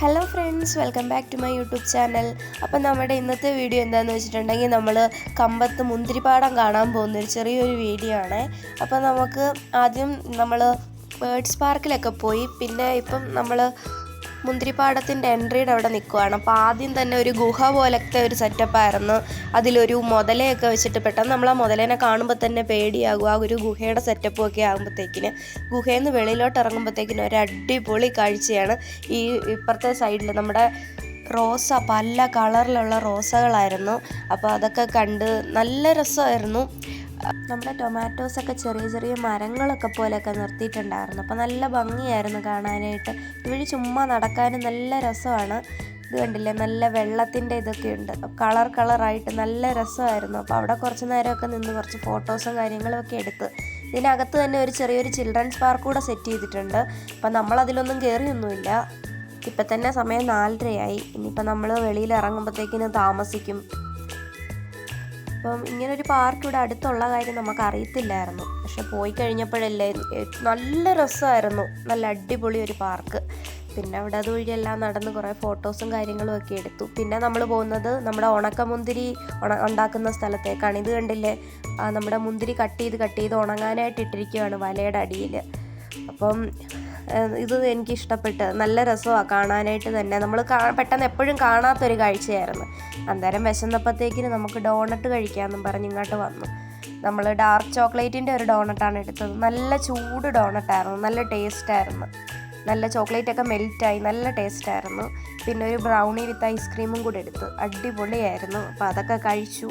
Hello friends, welcome back to my YouTube channel. അപ്പം നമ്മുടെ ഇന്നത്തെ വീഡിയോ എന്താണെന്ന് വെച്ചിട്ടുണ്ടെങ്കിൽ നമ്മൾ കമ്പത്ത് മുന്തിരിപ്പാടം കാണാൻ പോകുന്നൊരു ചെറിയൊരു വീഡിയോ ആണ്. അപ്പം നമുക്ക് ആദ്യം നമ്മൾ ബേർഡ്സ് പാർക്കിലൊക്കെ പോയി, പിന്നെ ഇപ്പം നമ്മൾ മുന്തിരിപ്പാടത്തിൻ്റെ എൻട്രിയുടെ അവിടെ നിൽക്കുകയാണ്. അപ്പോൾ ആദ്യം തന്നെ ഒരു ഗുഹ പോലത്തെ ഒരു സെറ്റപ്പായിരുന്നു. അതിലൊരു മുതലയൊക്കെ വെച്ചിട്ട് പെട്ടെന്ന് നമ്മൾ ആ മുതലേനെ കാണുമ്പോൾ തന്നെ പേടിയാകും. ആ ഒരു ഗുഹയുടെ സെറ്റപ്പും ഒക്കെ ആകുമ്പോഴത്തേക്കിന് ഗുഹയിൽ നിന്ന് വെളിയിലോട്ട് ഇറങ്ങുമ്പോഴത്തേക്കിന് ഒരു അടിപൊളി കാഴ്ചയാണ്. ഈ ഇപ്പുറത്തെ സൈഡിൽ നമ്മുടെ റോസ, പല കളറിലുള്ള റോസകളായിരുന്നു. അപ്പോൾ അതൊക്കെ കണ്ട് നല്ല രസമായിരുന്നു. നമ്മുടെ ടൊമാറ്റോസൊക്കെ ചെറിയ ചെറിയ മരങ്ങളൊക്കെ പോലെയൊക്കെ നിർത്തിയിട്ടുണ്ടായിരുന്നു. അപ്പോൾ നല്ല ഭംഗിയായിരുന്നു കാണാനായിട്ട്. ഇവഴി ചുമ്മാ നടക്കാനും നല്ല രസമാണ്. ഇത് കണ്ടില്ലേ, നല്ല വെള്ളത്തിൻ്റെ ഇതൊക്കെ ഉണ്ട്, കളറായിട്ട് നല്ല രസമായിരുന്നു. അപ്പോൾ അവിടെ കുറച്ച് നേരമൊക്കെ നിന്ന് കുറച്ച് ഫോട്ടോസും കാര്യങ്ങളൊക്കെ എടുത്ത്. ഇതിനകത്ത് തന്നെ ഒരു ചെറിയൊരു ചിൽഡ്രൻസ് പാർക്ക് കൂടെ സെറ്റ് ചെയ്തിട്ടുണ്ട്. അപ്പം നമ്മളതിലൊന്നും കയറിയൊന്നുമില്ല. ഇപ്പം തന്നെ സമയം 4:30 ഇനിയിപ്പോൾ നമ്മൾ വെളിയിൽ ഇറങ്ങുമ്പോഴത്തേക്കിന് താമസിക്കും. അപ്പം ഇങ്ങനൊരു പാർക്ക് ഇവിടെ അടുത്തുള്ള കാര്യം നമുക്ക് അറിയത്തില്ലായിരുന്നു. പക്ഷെ പോയി കഴിഞ്ഞപ്പോഴല്ലേ നല്ല രസമായിരുന്നു. നല്ല അടിപൊളി ഒരു പാർക്ക്. പിന്നെ അവിടെ അതുവഴിയെല്ലാം നടന്ന് കുറേ ഫോട്ടോസും കാര്യങ്ങളും ഒക്കെ എടുത്തു. പിന്നെ നമ്മൾ പോകുന്നത് നമ്മുടെ ഉണക്കമുന്തിരി ഉണ്ടാക്കുന്ന സ്ഥലത്തേക്കാണ്. ഇത് കണ്ടില്ലേ, നമ്മുടെ മുന്തിരി കട്ട് ചെയ്ത് ഉണങ്ങാനായിട്ട് ഇട്ടിരിക്കുകയാണ് വലയുടെ അടിയിൽ. അപ്പം ഇത് എനിക്കിഷ്ടപ്പെട്ട്, നല്ല രസമാണ് കാണാനായിട്ട് തന്നെ. നമ്മൾ പെട്ടെന്ന് എപ്പോഴും കാണാത്തൊരു കാഴ്ചയായിരുന്നു. അന്നേരം വിശന്നപ്പോഴത്തേക്കിന് നമുക്ക് ഡോണട്ട് കഴിക്കാമെന്നും പറഞ്ഞ് ഇങ്ങോട്ട് വന്നു. നമ്മൾ ഡാർക്ക് ചോക്ലേറ്റിൻ്റെ ഒരു ഡോണട്ടാണ് എടുത്തത്. നല്ല ചൂട് ഡോണട്ടായിരുന്നു, നല്ല ടേസ്റ്റായിരുന്നു. നല്ല ചോക്ലേറ്റൊക്കെ മെൽറ്റായി, നല്ല ടേസ്റ്റായിരുന്നു. പിന്നെ ഒരു ബ്രൗണി വിത്ത് ഐസ്ക്രീമും കൂടെ എടുത്ത്, അടിപൊളിയായിരുന്നു. അപ്പോൾ അതൊക്കെ കഴിച്ചു.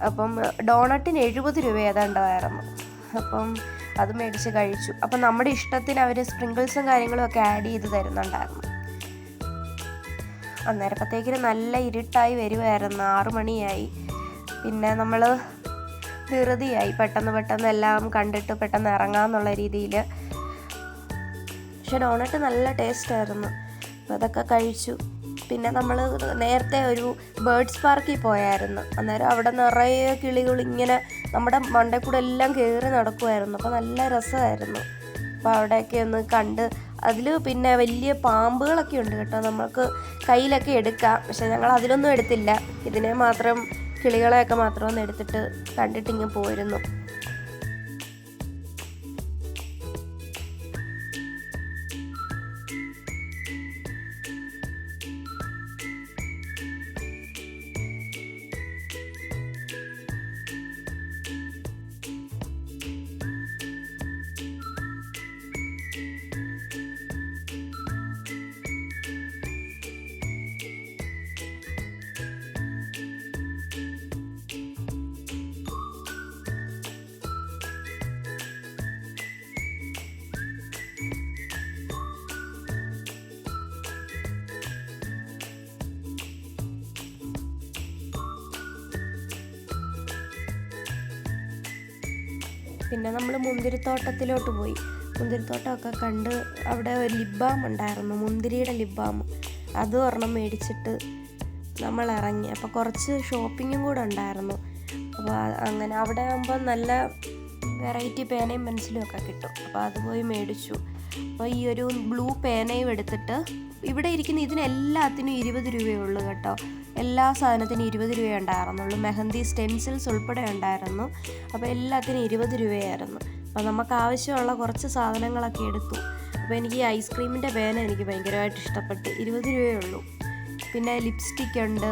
അപ്പം ഡോണട്ടിന് 70 രൂപ ഏതാണ്ടായിരുന്നു. അപ്പം അത് മേടിച്ച് കഴിച്ചു. അപ്പം നമ്മുടെ ഇഷ്ടത്തിന് അവർ സ്പ്രിങ്കിൾസും കാര്യങ്ങളും ഒക്കെ ആഡ് ചെയ്ത് തരുന്നുണ്ടായിരുന്നു. അന്നേരപ്പത്തേക്കിന് നല്ല ഇരുട്ടായി വരുമായിരുന്നു, 6 മണിയായി. പിന്നെ നമ്മൾ ധൃതിയായി, പെട്ടെന്ന് എല്ലാം കണ്ടിട്ട് പെട്ടെന്ന് ഇറങ്ങാമെന്നുള്ള രീതിയിൽ. പക്ഷെ ഡോണട്ട് നല്ല ടേസ്റ്റായിരുന്നു. അപ്പോൾ അതൊക്കെ കഴിച്ചു. പിന്നെ നമ്മൾ നേരത്തെ ഒരു ബേർഡ്സ് പാർക്കിൽ പോയായിരുന്നു. അന്നേരം അവിടെ നിറയെ കിളികൾ ഇങ്ങനെ നമ്മുടെ മണ്ടയിൽ കൂടെ എല്ലാം കയറി നടക്കുമായിരുന്നു. അപ്പോൾ നല്ല രസമായിരുന്നു. അപ്പോൾ അവിടെയൊക്കെ ഒന്ന് കണ്ട്, അതിൽ പിന്നെ വലിയ പാമ്പുകളൊക്കെ ഉണ്ട് കേട്ടോ, നമുക്ക് കയ്യിലൊക്കെ എടുക്കാം. പക്ഷെ ഞങ്ങൾ അതിലൊന്നും എടുത്തില്ല. ഇതിനെ മാത്രം, കിളികളെയൊക്കെ മാത്രം ഒന്ന് എടുത്തിട്ട് കണ്ടിട്ടിങ്ങ് പോയിരുന്നു. പിന്നെ നമ്മൾ മുന്തിരിത്തോട്ടത്തിലോട്ട് പോയി. മുന്തിരിത്തോട്ടമൊക്കെ കണ്ട് അവിടെ ഒരു ലിപ് ബാം ഉണ്ടായിരുന്നു, മുന്തിരിയുടെ ലിപ് ബാം. അത് ഒരെണ്ണം മേടിച്ചിട്ട് നമ്മൾ ഇറങ്ങി. അപ്പോൾ കുറച്ച് ഷോപ്പിങ്ങും കൂടെ ഉണ്ടായിരുന്നു. അപ്പോൾ അങ്ങനെ അവിടെ ആകുമ്പോൾ നല്ല വെറൈറ്റി പേനയും പെൻസിലും ഒക്കെ കിട്ടും. അപ്പോൾ അത് പോയി മേടിച്ചു. അപ്പോൾ ഈ ഒരു ബ്ലൂ പേനയും എടുത്തിട്ട്, ഇവിടെ ഇരിക്കുന്ന ഇതിനെല്ലാത്തിനും 20 രൂപയേ ഉള്ളൂ കേട്ടോ. എല്ലാ സാധനത്തിനും 20 രൂപയേ ഉണ്ടായിരുന്നുള്ളൂ. മെഹന്തി സ്റ്റെൻസിൽസ് ഉൾപ്പെടെ ഉണ്ടായിരുന്നു. അപ്പോൾ എല്ലാത്തിനും 20 രൂപയായിരുന്നു. അപ്പോൾ നമുക്ക് ആവശ്യമുള്ള കുറച്ച് സാധനങ്ങളൊക്കെ എടുത്തു. അപ്പോൾ എനിക്ക് ഈ ഐസ്ക്രീമിൻ്റെ പേന എനിക്ക് ഭയങ്കരമായിട്ട് ഇഷ്ടപ്പെട്ട്. 20 രൂപയേ ഉള്ളൂ. പിന്നെ ലിപ്സ്റ്റിക് ഉണ്ട്,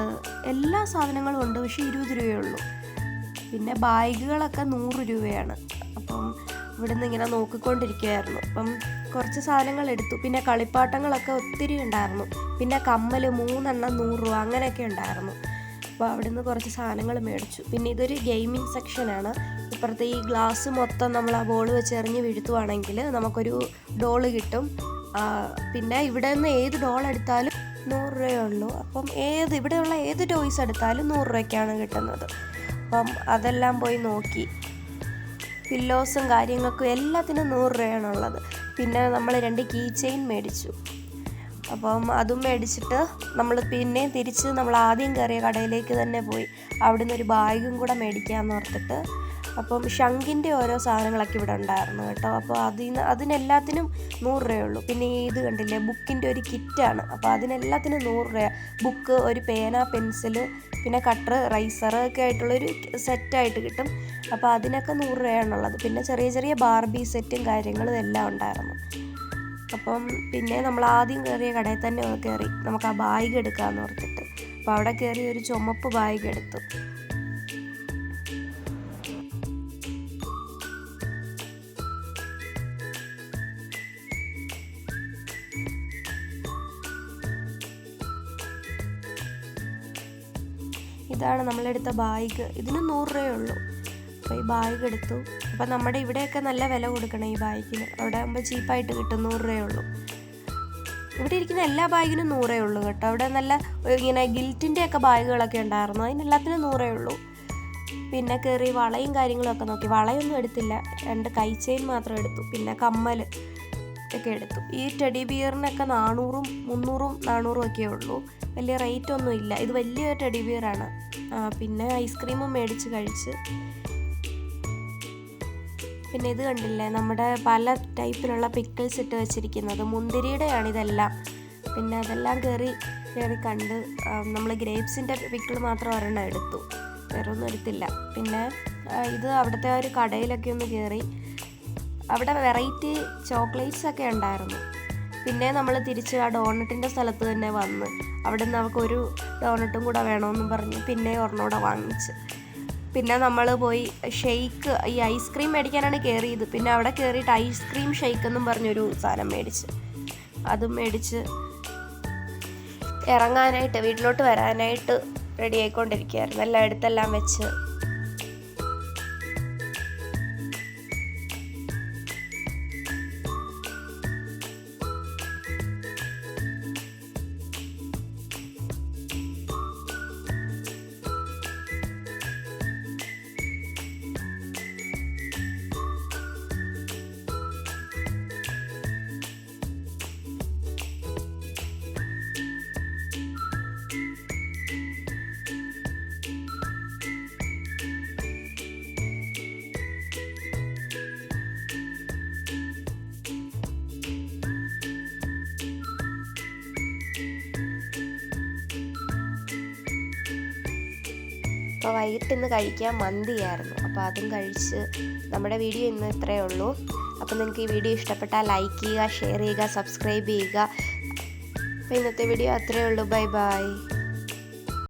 എല്ലാ സാധനങ്ങളും ഉണ്ട്, പക്ഷേ 20 രൂപയേ ഉള്ളൂ. പിന്നെ ബാഗുകളൊക്കെ 100 രൂപയാണ്. അപ്പം ഇവിടുന്ന് ഇങ്ങനെ നോക്കിക്കൊണ്ടിരിക്കുകയായിരുന്നു. അപ്പം കുറച്ച് സാധനങ്ങൾ എടുത്തു. പിന്നെ കളിപ്പാട്ടങ്ങളൊക്കെ ഒത്തിരി ഉണ്ടായിരുന്നു. പിന്നെ കമ്മൽ 3 എണ്ണം 100 രൂപ അങ്ങനെയൊക്കെ ഉണ്ടായിരുന്നു. അപ്പോൾ അവിടുന്ന് കുറച്ച് സാധനങ്ങൾ മേടിച്ചു. പിന്നെ ഇതൊരു ഗെയിമിംഗ് സെക്ഷനാണ്. ഇപ്പുറത്തെ ഈ ഗ്ലാസ് മൊത്തം നമ്മൾ ആ ബോൾ വെച്ച് എറിഞ്ഞ് വീഴ്ത്തുവാണെങ്കിൽ നമുക്കൊരു ഡോള് കിട്ടും. പിന്നെ ഇവിടെ നിന്ന് ഏത് ഡോൾ എടുത്താലും 100 രൂപയേ ഉള്ളൂ. അപ്പം ഇവിടെയുള്ള ഏത് ടോയ്സ് എടുത്താലും 100 രൂപയ്ക്കാണ് കിട്ടുന്നത്. അപ്പം അതെല്ലാം പോയി നോക്കി. പില്ലോസും കാര്യങ്ങൾക്കും എല്ലാത്തിനും 100 രൂപയാണുള്ളത്. പിന്നെ നമ്മൾ 2 കീ ചെയിൻ മേടിച്ചു. അപ്പം അതും മേടിച്ചിട്ട് നമ്മൾ പിന്നെ തിരിച്ച് നമ്മൾ ആദ്യം കയറിയ കടയിലേക്ക് തന്നെ പോയി. അവിടുന്ന് ഒരു ബാഗും കൂടെ മേടിക്കാമെന്ന് ഓർത്തിട്ട് അപ്പം ശംഖിൻ്റെ ഓരോ സാധനങ്ങളൊക്കെ ഇവിടെ ഉണ്ടായിരുന്നു കേട്ടോ. അപ്പോൾ അതിനെല്ലാത്തിനും 100 രൂപയുള്ളൂ. പിന്നെ ഇത് കണ്ടില്ലേ, ബുക്കിൻ്റെ ഒരു കിറ്റാണ്. അപ്പോൾ അതിനെല്ലാത്തിനും 100 രൂപ. ബുക്ക്, ഒരു പേന, പെൻസില്, പിന്നെ കട്ടർ, റൈസർ ഒക്കെ ആയിട്ടുള്ളൊരു സെറ്റായിട്ട് കിട്ടും. അപ്പോൾ അതിനൊക്കെ 100 രൂപയാണുള്ളത്. പിന്നെ ചെറിയ ചെറിയ ബാർബി സെറ്റും കാര്യങ്ങളും എല്ലാം ഉണ്ടായിരുന്നു. അപ്പം പിന്നെ നമ്മൾ ആദ്യം കയറിയ കടയിൽ തന്നെ കയറി നമുക്ക് ആ ബാഗ് എടുക്കാമെന്ന് ഓർത്തിട്ട്. അപ്പോൾ അവിടെ കയറി ഒരു ചുമപ്പ് ബാഗ് എടുത്തു. ഇതാണ് നമ്മളെടുത്ത ബാഗ്. ഇതിന് 100 രൂപയുള്ളൂ. അപ്പോൾ ഈ ബാഗ് എടുത്തു. അപ്പോൾ നമ്മുടെ ഇവിടെയൊക്കെ നല്ല വില കൊടുക്കണം ഈ ബാഗിന്. അവിടെ ആകുമ്പോൾ ചീപ്പായിട്ട് കിട്ടും, 100 രൂപയുള്ളൂ. ഇവിടെ ഇരിക്കുന്ന എല്ലാ ബാഗിനും 100 രൂപയുള്ളൂ കേട്ടോ. അവിടെ നല്ല ഇങ്ങനെ ഗിൽറ്റിൻ്റെ ഒക്കെ ബാഗുകളൊക്കെ ഉണ്ടായിരുന്നു, അതിനെല്ലാത്തിനും 100 രൂപയുള്ളൂ. പിന്നെ കയറി വളയും കാര്യങ്ങളൊക്കെ നോക്കി. വളയൊന്നും എടുത്തില്ല, 2 കൈ ചെയിൻ മാത്രം എടുത്തു. പിന്നെ കമ്മൽ ഒക്കെ എടുത്തു. ഈ ടെഡി ബിയറിനൊക്കെ 400, 300, 400 ഒക്കെ ഉള്ളൂ. വലിയ റേറ്റ് ഒന്നും ഇല്ല. ഇത് വലിയ ടെഡി ബിയറാണ്. പിന്നെ ഐസ്ക്രീമും മേടിച്ച് കഴിച്ച്. പിന്നെ ഇത് കണ്ടില്ലേ, നമ്മുടെ പല ടൈപ്പിലുള്ള പിക്കിൾസ് ഇട്ട് വെച്ചിരിക്കുന്നത്. മുന്തിരിയുടെയാണ് ഇതെല്ലാം. പിന്നെ അതെല്ലാം കയറി കണ്ട് നമ്മൾ ഗ്രേപ്സിൻ്റെ പിക്കിൾ മാത്രം ഒരെണ്ണം എടുത്തു, വേറെ ഒന്നും എടുത്തില്ല. പിന്നെ ഇത് അവിടുത്തെ ഒരു കടയിലൊക്കെ ഒന്ന് കയറി. അവിടെ വെറൈറ്റി ചോക്ലേറ്റ്സ് ഒക്കെ ഉണ്ടായിരുന്നു. പിന്നെ നമ്മൾ തിരിച്ച് ആ ഡോണറ്റിൻ്റെ സ്ഥലത്ത് തന്നെ വന്ന് അവിടെ നിന്ന് നമുക്കൊരു ഡോണറ്റും കൂടെ വേണമെന്നും പറഞ്ഞ് പിന്നെ ഒരെണ്ണൂടെ വാങ്ങിച്ച്. പിന്നെ നമ്മൾ പോയി ഷെയ്ക്ക്, ഈ ഐസ്ക്രീം മേടിക്കാനാണ് കയറിയത്. പിന്നെ അവിടെ കയറിയിട്ട് ഐസ്ക്രീം ഷെയ്ക്ക് എന്നും പറഞ്ഞൊരു സാധനം മേടിച്ച്. അതും മേടിച്ച് ഇറങ്ങാനായിട്ട്, വീട്ടിലോട്ട് വരാനായിട്ട് റെഡി ആയിക്കൊണ്ടിരിക്കുകയായിരുന്നു. എല്ലാം എടുത്തെല്ലാം വെച്ച്. അപ്പോൾ വൈകിട്ട് ഇന്ന് കഴിക്കാൻ മന്തിയായിരുന്നു. അപ്പോൾ അതും കഴിച്ച്. നമ്മുടെ വീഡിയോ ഇന്ന് ഇത്രയേ ഉള്ളൂ. അപ്പോൾ നിങ്ങൾക്ക് ഈ വീഡിയോ ഇഷ്ടപ്പെട്ടാൽ ലൈക്ക് ചെയ്യുക, ഷെയർ ചെയ്യുക, സബ്സ്ക്രൈബ് ചെയ്യുക. അപ്പോൾ ഇന്നത്തെ വീഡിയോ അത്രയേ ഉള്ളൂ. Bye bye.